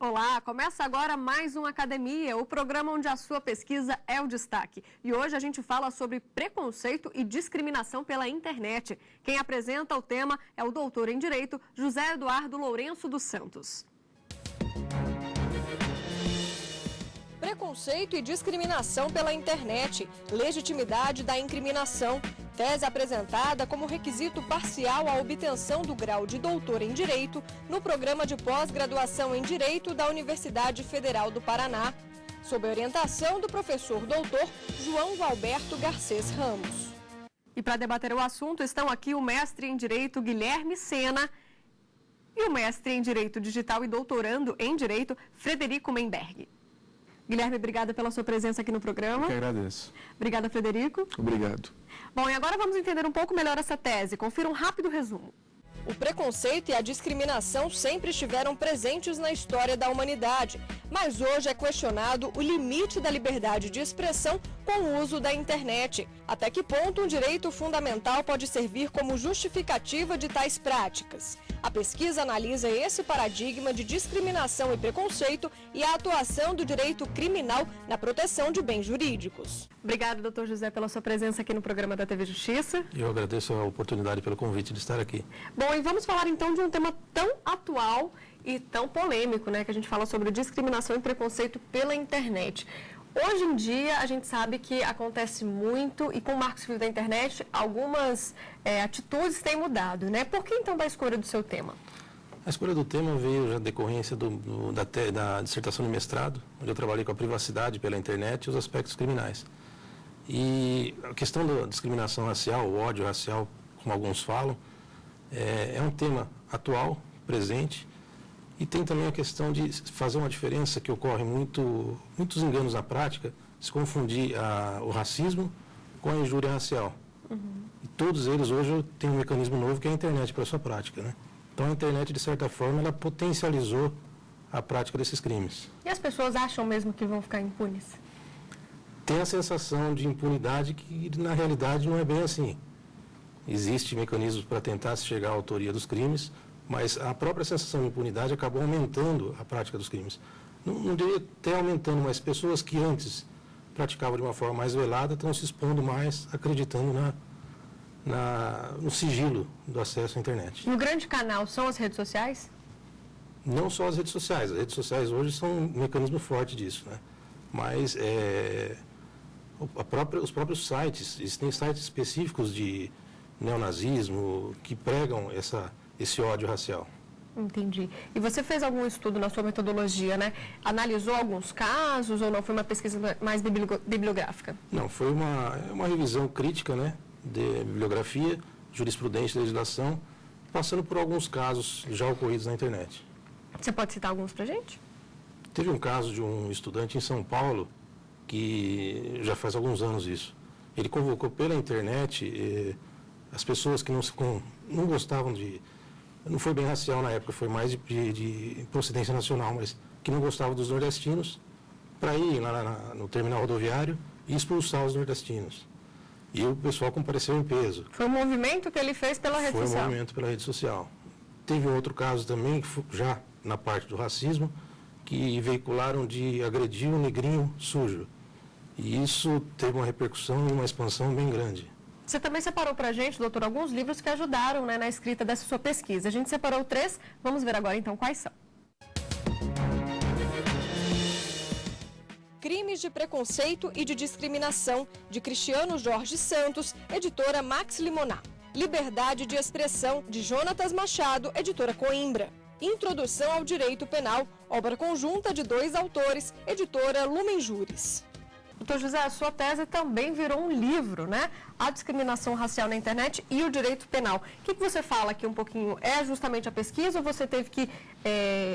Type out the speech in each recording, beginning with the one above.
Olá, começa agora mais um Academia, o programa onde a sua pesquisa é o destaque. E hoje a gente fala sobre preconceito e discriminação pela internet. Quem apresenta o tema é o doutor em Direito, José Eduardo Lourenço dos Santos. Preconceito e discriminação pela internet, legitimidade da incriminação. Tese apresentada como requisito parcial à obtenção do grau de doutor em Direito no programa de pós-graduação em Direito da Universidade Federal do Paraná, sob a orientação do professor doutor João Valberto Garcês Ramos. E para debater o assunto estão aqui o mestre em Direito Guilherme Sena e o mestre em Direito Digital e doutorando em Direito Frederico Menberg. Guilherme, obrigada pela sua presença aqui no programa. Eu que agradeço. Obrigada, Frederico. Obrigado. Bom, e agora vamos entender um pouco melhor essa tese. Confira um rápido resumo. O preconceito e a discriminação sempre estiveram presentes na história da humanidade, mas hoje é questionado o limite da liberdade de expressão com o uso da internet. Até que ponto um direito fundamental pode servir como justificativa de tais práticas? A pesquisa analisa esse paradigma de discriminação e preconceito e a atuação do direito criminal na proteção de bens jurídicos. Obrigada, doutor José, pela sua presença aqui no programa da TV Justiça. Eu agradeço a oportunidade pelo convite de estar aqui. Bom, e vamos falar então de um tema tão atual e tão polêmico, né, que a gente fala sobre discriminação e preconceito pela internet. Hoje em dia, a gente sabe que acontece muito e com o Marco Civil da Internet, algumas atitudes têm mudado, né? Por que então da escolha do seu tema? A escolha do tema veio já decorrência da dissertação de mestrado, onde eu trabalhei com a privacidade pela internet e os aspectos criminais. E a questão da discriminação racial, o ódio racial, como alguns falam, é um tema atual, presente, e tem também a questão de fazer uma diferença que ocorre muitos enganos na prática, se confundir o racismo com a injúria racial. Uhum. E todos eles hoje têm um mecanismo novo que é a internet para a sua prática, né? Então a internet, de certa forma, ela potencializou a prática desses crimes. E as pessoas acham mesmo que vão ficar impunes? Tem a sensação de impunidade que, na realidade, não é bem assim. Existem mecanismos para tentar se chegar à autoria dos crimes, mas a própria sensação de impunidade acabou aumentando a prática dos crimes. Não diria até aumentando, mas pessoas que antes praticavam de uma forma mais velada estão se expondo mais, acreditando no sigilo do acesso à internet. E o grande canal são as redes sociais? Não só as redes sociais. As redes sociais hoje são um mecanismo forte disso, né? Mas os próprios sites, existem sites específicos de neonazismo que pregam esse ódio racial. Entendi. E você fez algum estudo na sua metodologia, né? Analisou alguns casos ou não? Foi uma pesquisa mais bibliográfica? Não, foi uma revisão crítica, né, de bibliografia, jurisprudência e legislação, passando por alguns casos já ocorridos na internet. Você pode citar alguns pra gente? Teve um caso de um estudante em São Paulo, que já faz alguns anos isso. Ele convocou pela internet as pessoas que não gostavam não foi bem racial na época, foi mais de procedência nacional, mas que não gostavam dos nordestinos, para ir lá no terminal rodoviário e expulsar os nordestinos. E o pessoal compareceu em peso. Foi um movimento que ele fez pela rede social? Foi um movimento pela rede social. Teve outro caso também, que já na parte do racismo, que veicularam de agredir um negrinho sujo. E isso teve uma repercussão e uma expansão bem grande. Você também separou para a gente, doutor, alguns livros que ajudaram, né, na escrita dessa sua pesquisa. A gente separou 3, vamos ver agora então quais são. Crimes de Preconceito e de Discriminação, de Cristiano Jorge Santos, editora Max Limonar. Liberdade de Expressão, de Jonatas Machado, editora Coimbra. Introdução ao Direito Penal, obra conjunta de 2 autores, editora Lumen Juris. Doutor José, a sua tese também virou um livro, né? A discriminação racial na internet e o direito penal. O que você fala aqui um pouquinho? É justamente a pesquisa ou você teve que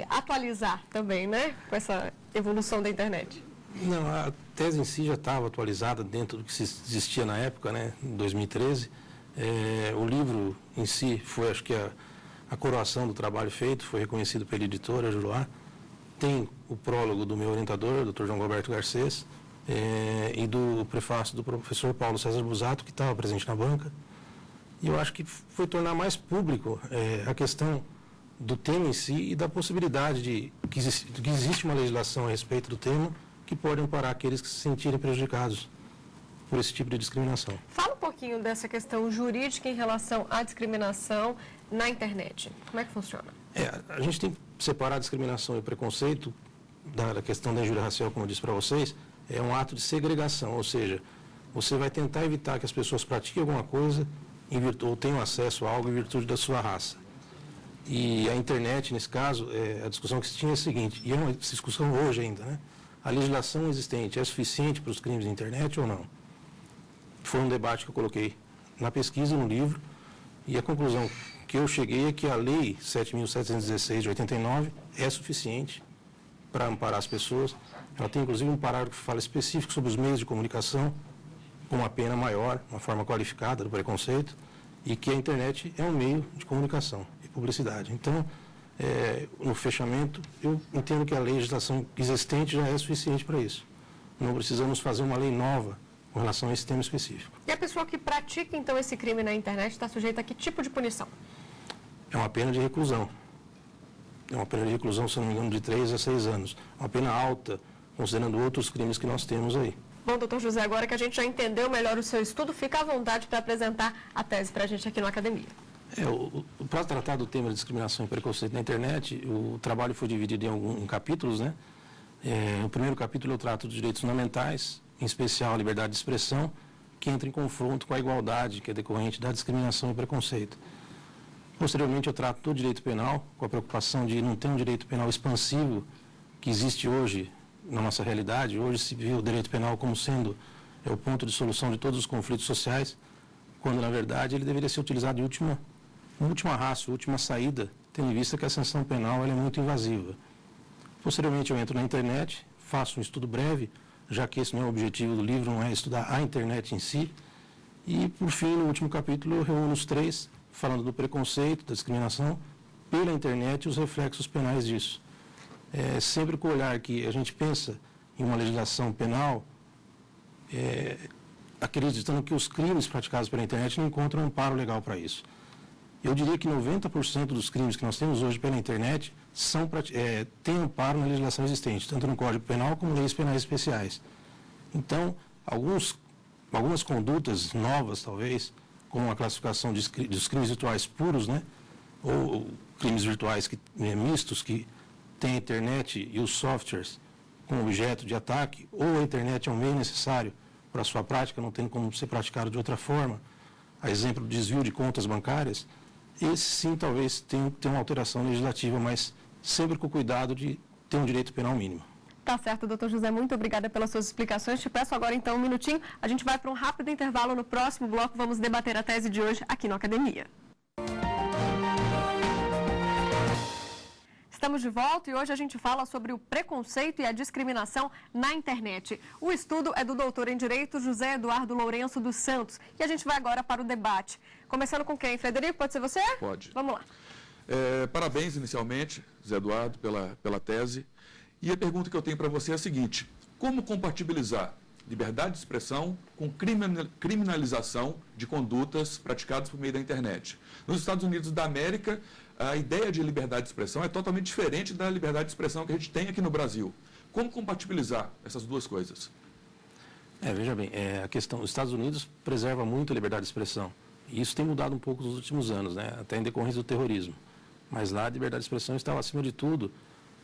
atualizar também, né? Com essa evolução da internet? Não, a tese em si já estava atualizada dentro do que existia na época, né? Em 2013. O livro em si foi, acho que, a coroação do trabalho feito, foi reconhecido pela editora Juruá. Tem o prólogo do meu orientador, Dr. João Valberto Garcês, e do prefácio do professor Paulo César Busato, que estava presente na banca. E eu acho que foi tornar mais público a questão do tema em si e da possibilidade de que existe uma legislação a respeito do tema que pode amparar aqueles que se sentirem prejudicados por esse tipo de discriminação. Fala um pouquinho dessa questão jurídica em relação à discriminação na internet. Como é que funciona? A gente tem que separar a discriminação e o preconceito da questão da injúria racial, como eu disse para vocês, é um ato de segregação, ou seja, você vai tentar evitar que as pessoas pratiquem alguma coisa ou tenham acesso a algo em virtude da sua raça. E a internet, nesse caso, a discussão que se tinha é a seguinte, e é uma discussão hoje ainda, né? A legislação existente é suficiente para os crimes de internet ou não? Foi um debate que eu coloquei na pesquisa, no livro, e a conclusão que eu cheguei é que a Lei 7.716 de 89 é suficiente para amparar as pessoas. Ela tem, inclusive, um parágrafo que fala específico sobre os meios de comunicação, com uma pena maior, uma forma qualificada do preconceito, e que a internet é um meio de comunicação e publicidade. Então, no fechamento, eu entendo que a legislação existente já é suficiente para isso. Não precisamos fazer uma lei nova com relação a esse tema específico. E a pessoa que pratica, então, esse crime na internet está sujeita a que tipo de punição? É uma pena de reclusão. É uma pena de reclusão, se não me engano, de 3 a 6 anos. Uma pena alta, considerando outros crimes que nós temos aí. Bom, doutor José, agora que a gente já entendeu melhor o seu estudo, fica à vontade para apresentar a tese para a gente aqui no Academia. Para tratar do tema de discriminação e preconceito na internet, o trabalho foi dividido em capítulos, né? No primeiro capítulo eu trato dos direitos fundamentais, em especial a liberdade de expressão, que entra em confronto com a igualdade, que é decorrente da discriminação e preconceito. Posteriormente eu trato do direito penal, com a preocupação de não ter um direito penal expansivo, que existe hoje na nossa realidade. Hoje se vê o direito penal como sendo o ponto de solução de todos os conflitos sociais, quando na verdade ele deveria ser utilizado de última ratio, última saída, tendo em vista que a sanção penal ela é muito invasiva. Posteriormente eu entro na internet, faço um estudo breve, já que esse não é o objetivo do livro, não é estudar a internet em si. E, por fim, no último capítulo, eu reúno os três, falando do preconceito, da discriminação pela internet e os reflexos penais disso. Sempre com o olhar que a gente pensa em uma legislação penal, acreditando que os crimes praticados pela internet não encontram amparo legal para isso. Eu diria que 90% dos crimes que nós temos hoje pela internet têm amparo na legislação existente, tanto no Código Penal como leis penais especiais. Então, algumas condutas novas, talvez, como a classificação dos crimes virtuais puros, né? Ou crimes virtuais mistos, que tem a internet e os softwares como objeto de ataque, ou a internet é um meio necessário para a sua prática, não tem como ser praticado de outra forma, a exemplo do desvio de contas bancárias, esse sim talvez tenha uma alteração legislativa, mas sempre com o cuidado de ter um direito penal mínimo. Tá certo, doutor José, muito obrigada pelas suas explicações. Te peço agora então um minutinho, a gente vai para um rápido intervalo. No próximo bloco vamos debater a tese de hoje aqui no Academia. Estamos de volta e hoje a gente fala sobre o preconceito e a discriminação na internet. O estudo é do doutor em Direito José Eduardo Lourenço dos Santos e a gente vai agora para o debate. Começando com quem? Frederico, pode ser você? Pode. Vamos lá. Parabéns inicialmente, José Eduardo, pela tese. E a pergunta que eu tenho para você é a seguinte: como compatibilizar liberdade de expressão com criminalização de condutas praticadas por meio da internet? Nos Estados Unidos da América, a ideia de liberdade de expressão é totalmente diferente da liberdade de expressão que a gente tem aqui no Brasil. Como compatibilizar essas duas coisas? Veja bem, a questão, os Estados Unidos preserva muito a liberdade de expressão. E isso tem mudado um pouco nos últimos anos, né? Até em decorrência do terrorismo. Mas lá a liberdade de expressão estava acima de tudo,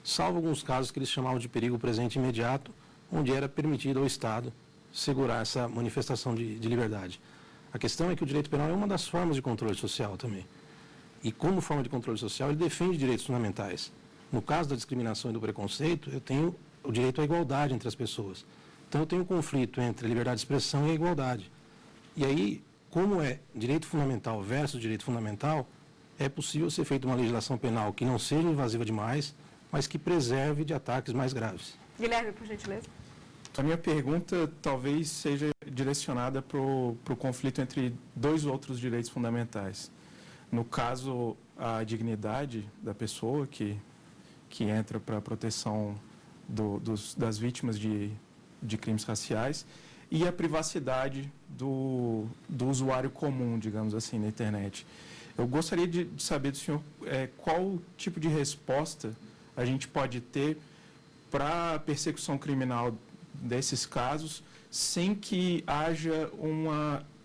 salvo alguns casos que eles chamavam de perigo presente imediato, onde era permitido ao Estado segurar essa manifestação de liberdade. A questão é que o direito penal é uma das formas de controle social também. E como forma de controle social, ele defende direitos fundamentais. No caso da discriminação e do preconceito, eu tenho o direito à igualdade entre as pessoas. Então eu tenho um conflito entre a liberdade de expressão e a igualdade. E aí, como é direito fundamental versus direito fundamental, é possível ser feita uma legislação penal que não seja invasiva demais, mas que preserve de ataques mais graves. Guilherme, por gentileza. A minha pergunta talvez seja direcionada para o conflito entre dois outros direitos fundamentais. No caso, a dignidade da pessoa, que entra para a proteção das vítimas de crimes raciais, e a privacidade do usuário comum, digamos assim, na internet. Eu gostaria de saber do senhor qual tipo de resposta a gente pode ter para a persecução criminal desses casos, sem que haja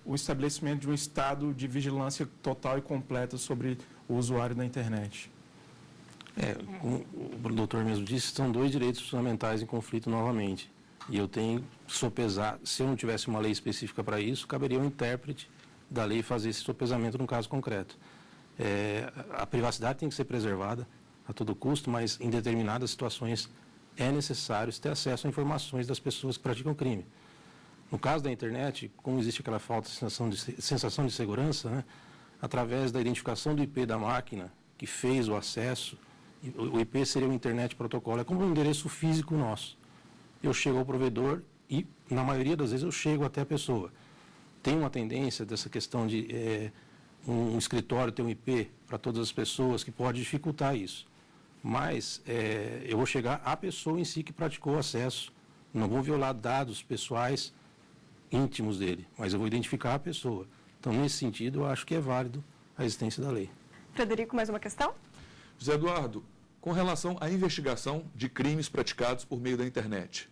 o estabelecimento de um estado de vigilância total e completa sobre o usuário da internet. Como o doutor mesmo disse, são dois direitos fundamentais em conflito novamente. E eu tenho que sopesar, se eu não tivesse uma lei específica para isso, caberia ao intérprete da lei fazer esse sopesamento no caso concreto. A privacidade tem que ser preservada a todo custo, mas em determinadas situações é necessário ter acesso a informações das pessoas que praticam crime. No caso da internet, como existe aquela falta de sensação de segurança, né, através da identificação do IP da máquina que fez o acesso, o IP seria o Internet Protocolo, é como um endereço físico nosso. Eu chego ao provedor e, na maioria das vezes, eu chego até a pessoa. Tem uma tendência dessa questão de um escritório ter um IP para todas as pessoas que pode dificultar isso. Mas eu vou chegar à pessoa em si que praticou o acesso, não vou violar dados pessoais íntimos dele, mas eu vou identificar a pessoa. Então, nesse sentido, eu acho que é válido a existência da lei. Frederico, mais uma questão? José Eduardo, com relação à investigação de crimes praticados por meio da internet,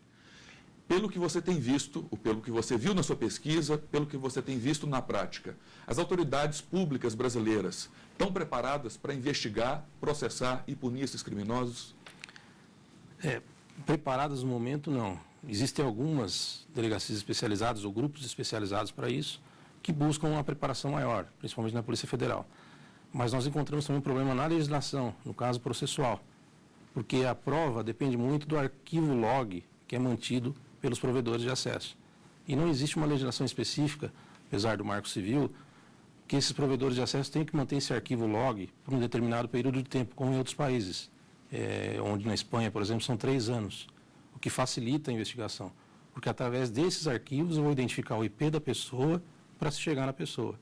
pelo que você tem visto, ou pelo que você viu na sua pesquisa, pelo que você tem visto na prática, as autoridades públicas brasileiras estão preparadas para investigar, processar e punir esses criminosos? Preparadas no momento, não. Existem algumas delegacias especializadas ou grupos especializados para isso que buscam uma preparação maior, principalmente na Polícia Federal. Mas nós encontramos também um problema na legislação, no caso processual, porque a prova depende muito do arquivo log que é mantido pelos provedores de acesso. E não existe uma legislação específica, apesar do Marco Civil, que esses provedores de acesso têm que manter esse arquivo log por um determinado período de tempo, como em outros países, onde na Espanha, por exemplo, são 3 anos, o que facilita a investigação, porque através desses arquivos eu vou identificar o IP da pessoa para se chegar na pessoa.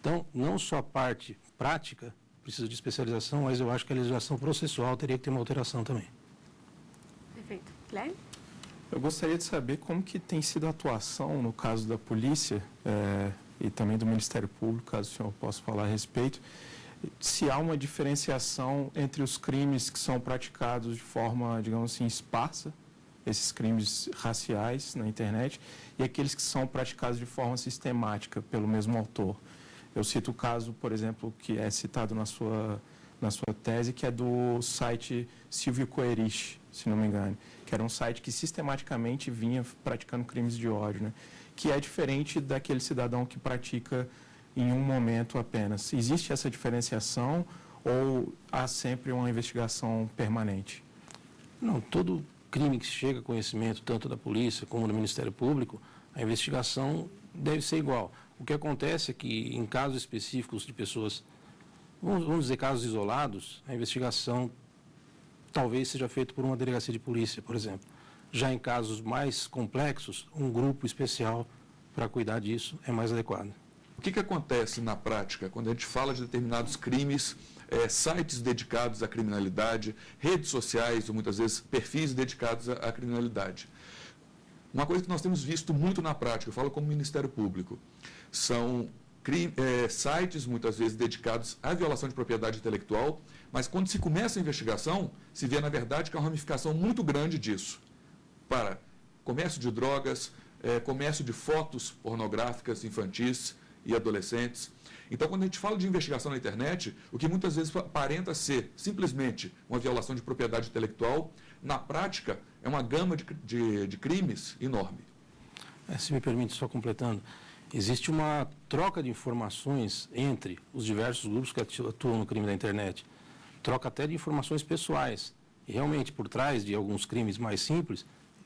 Então, não só a parte prática precisa de especialização, mas eu acho que a legislação processual teria que ter uma alteração também. Perfeito. Guilherme? Eu gostaria de saber como que tem sido a atuação no caso da polícia e também do Ministério Público, caso o senhor possa falar a respeito, se há uma diferenciação entre os crimes que são praticados de forma, digamos assim, esparsa, esses crimes raciais na internet, e aqueles que são praticados de forma sistemática pelo mesmo autor. Eu cito o caso, por exemplo, que é citado na sua tese, que é do site Silvio Coerich, se não me engano, que era um site que sistematicamente vinha praticando crimes de ódio, né? Que é diferente daquele cidadão que pratica em um momento apenas. Existe essa diferenciação ou há sempre uma investigação permanente? Não, todo crime que chega a conhecimento, tanto da polícia como do Ministério Público, a investigação deve ser igual. O que acontece é que, em casos específicos de pessoas, vamos dizer casos isolados, a investigação talvez seja feita por uma delegacia de polícia, por exemplo. Já em casos mais complexos, um grupo especial para cuidar disso é mais adequado. O que acontece na prática quando a gente fala de determinados crimes, sites dedicados à criminalidade, redes sociais, ou muitas vezes perfis dedicados à criminalidade? Uma coisa que nós temos visto muito na prática, eu falo como Ministério Público, são sites muitas vezes dedicados à violação de propriedade intelectual, mas quando se começa a investigação, se vê na verdade que há uma ramificação muito grande disso, para comércio de drogas, comércio de fotos pornográficas infantis e adolescentes. Então, quando a gente fala de investigação na internet, o que muitas vezes aparenta ser simplesmente uma violação de propriedade intelectual, na prática é uma gama de crimes enorme. Se me permite, só completando, existe uma troca de informações entre os diversos grupos que atuam no crime da internet, troca até de informações pessoais. E realmente, por trás de alguns crimes mais simples,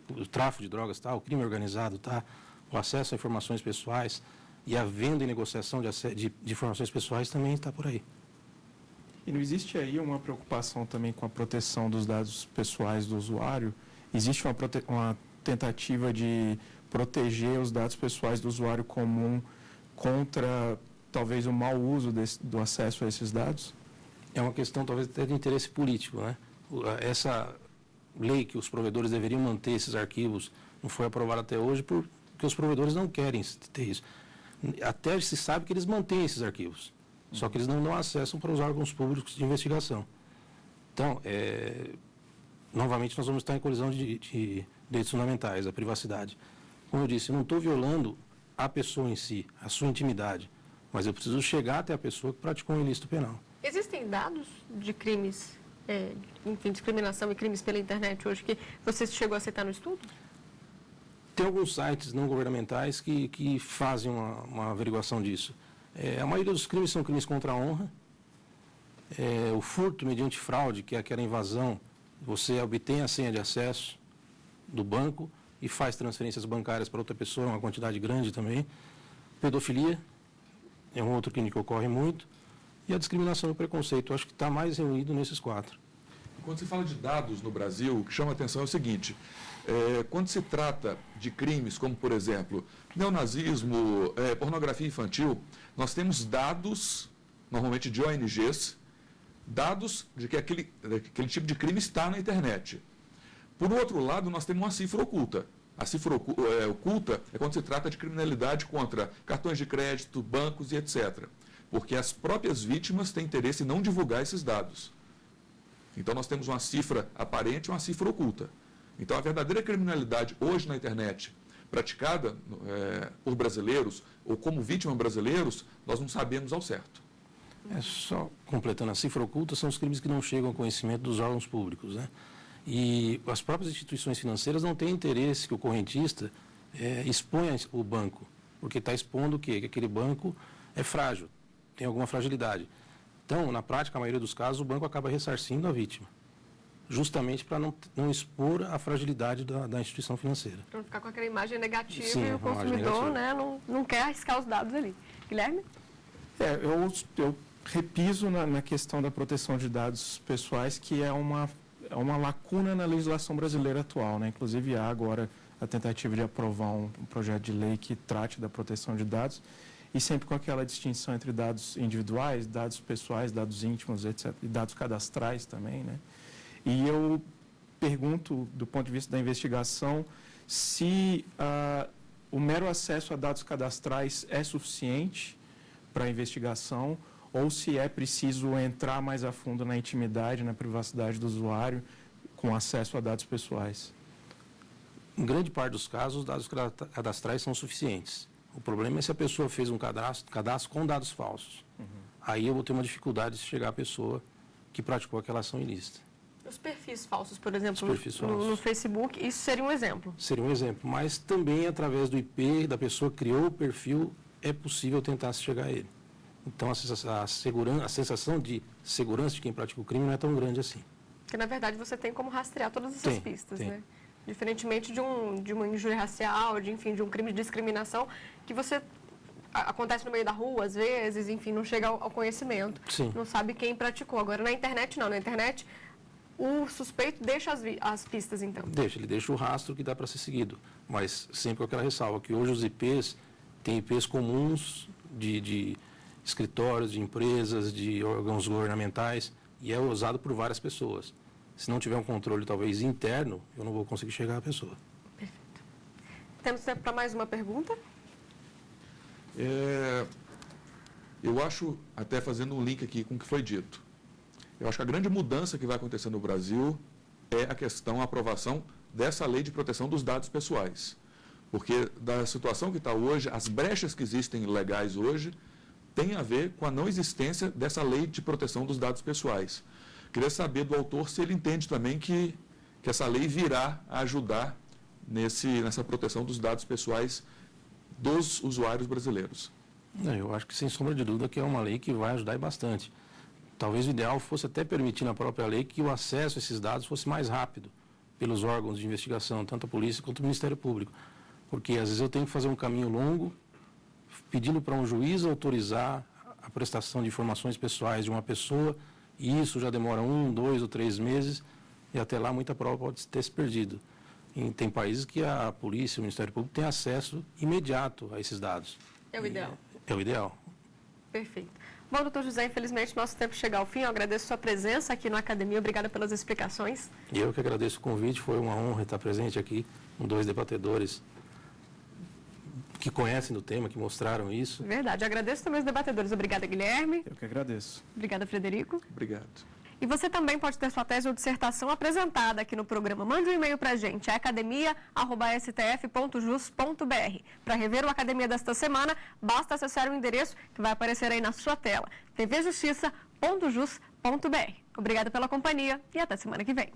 o tráfico de drogas, o crime organizado, o acesso a informações pessoais e a venda e negociação de informações pessoais também está por aí. E não existe aí uma preocupação também com a proteção dos dados pessoais do usuário? Existe uma tentativa de proteger os dados pessoais do usuário comum contra, talvez, o mau uso do acesso a esses dados? É uma questão, talvez, até de interesse político, né? Essa lei que os provedores deveriam manter esses arquivos não foi aprovada até hoje porque os provedores não querem ter isso. Até se sabe que eles mantêm esses arquivos. Só que eles não dão acesso para os órgãos públicos de investigação. Então, novamente, nós vamos estar em colisão de direitos fundamentais, a privacidade. Como eu disse, eu não estou violando a pessoa em si, a sua intimidade, mas eu preciso chegar até a pessoa que praticou um ilícito penal. Existem dados de crimes, enfim, discriminação e crimes pela internet hoje que você chegou a citar no estudo? Tem alguns sites não governamentais que fazem uma averiguação disso. A maioria dos crimes são crimes contra a honra. O furto mediante fraude, que é aquela invasão, você obtém a senha de acesso do banco e faz transferências bancárias para outra pessoa, uma quantidade grande também. Pedofilia é um outro crime que ocorre muito. E a discriminação e o preconceito, acho que está mais reunido nesses 4. Quando se fala de dados no Brasil, o que chama a atenção é o seguinte, quando se trata de crimes como, por exemplo, neonazismo, pornografia infantil, nós temos dados, normalmente de ONGs, dados de que aquele tipo de crime está na internet. Por outro lado, nós temos uma cifra oculta. A cifra oculta é quando se trata de criminalidade contra cartões de crédito, bancos e etc. Porque as próprias vítimas têm interesse em não divulgar esses dados. Então, nós temos uma cifra aparente e uma cifra oculta. Então, a verdadeira criminalidade hoje na internet, praticada por brasileiros ou como vítima brasileiros, nós não sabemos ao certo. Só completando, a cifra oculta são os crimes que não chegam ao conhecimento dos órgãos públicos, né? E as próprias instituições financeiras não têm interesse que o correntista exponha o banco, porque está expondo o quê? Que aquele banco é frágil, tem alguma fragilidade. Então, na prática, a maioria dos casos, o banco acaba ressarcindo a vítima, justamente para não expor a fragilidade da instituição financeira. Para não ficar com aquela imagem negativa. Sim, e o consumidor, né, não quer arriscar os dados ali. Guilherme? Eu repiso na questão da proteção de dados pessoais, que é uma lacuna na legislação brasileira atual, né? Inclusive, há agora a tentativa de aprovar um projeto de lei que trate da proteção de dados, e sempre com aquela distinção entre dados individuais, dados pessoais, dados íntimos, etc., e dados cadastrais também, né? E eu pergunto, do ponto de vista da investigação, se o mero acesso a dados cadastrais é suficiente para a investigação, ou se é preciso entrar mais a fundo na intimidade, na privacidade do usuário, com acesso a dados pessoais. Em grande parte dos casos, os dados cadastrais são suficientes. O problema é se a pessoa fez um cadastro com dados falsos. Aí eu vou ter uma dificuldade de chegar à pessoa que praticou aquela ação ilícita. Os perfis falsos, por exemplo, no Facebook, isso seria um exemplo? Seria um exemplo, mas também através do IP da pessoa que criou o perfil, é possível tentar se chegar a ele. Então, a sensação de segurança de quem pratica o crime não é tão grande assim. Porque, na verdade, você tem como rastrear todas essas pistas, tem. né? Diferentemente de uma injúria racial, de um crime de discriminação, que você acontece no meio da rua, às vezes, enfim, não chega ao conhecimento. Sim. Não sabe quem praticou. Agora, na internet, não. Na internet, o suspeito deixa as pistas, então. Ele deixa o rastro que dá para ser seguido. Mas sempre com aquela ressalva, que hoje os IPs têm IPs comuns de escritórios, de empresas, de órgãos governamentais, e é usado por várias pessoas. Se não tiver um controle, talvez, interno, eu não vou conseguir chegar à pessoa. Perfeito. Temos tempo para mais uma pergunta? Eu acho, até fazendo um link aqui com o que foi dito, eu acho que a grande mudança que vai acontecer no Brasil é a questão, a aprovação dessa lei de proteção dos dados pessoais. Porque da situação que está hoje, as brechas que existem legais hoje, tem a ver com a não existência dessa lei de proteção dos dados pessoais. Queria saber do autor se ele entende também que essa lei virá a ajudar nessa proteção dos dados pessoais dos usuários brasileiros. Eu acho que, sem sombra de dúvida, que é uma lei que vai ajudar bastante. Talvez o ideal fosse até permitir na própria lei que o acesso a esses dados fosse mais rápido pelos órgãos de investigação, tanto a polícia quanto o Ministério Público. Porque, às vezes, eu tenho que fazer um caminho longo, pedindo para um juiz autorizar a prestação de informações pessoais de uma pessoa, e isso já demora 1, 2 ou 3 meses, e até lá muita prova pode ter se perdido. E tem países que a polícia, o Ministério Público, tem acesso imediato a esses dados. É o ideal. É o ideal. Perfeito. Bom, doutor José, infelizmente nosso tempo chega ao fim. Eu agradeço sua presença aqui na academia. Obrigada pelas explicações. E eu que agradeço o convite. Foi uma honra estar presente aqui com 2 debatedores que conhecem do tema, que mostraram isso. Verdade. Agradeço também os debatedores. Obrigada, Guilherme. Eu que agradeço. Obrigada, Frederico. Obrigado. E você também pode ter sua tese ou dissertação apresentada aqui no programa. Mande um e-mail para a gente, academia@stf.jus.br. Para rever o Academia desta semana, basta acessar o endereço que vai aparecer aí na sua tela, tvjustiça.jus.br. Obrigada pela companhia e até semana que vem.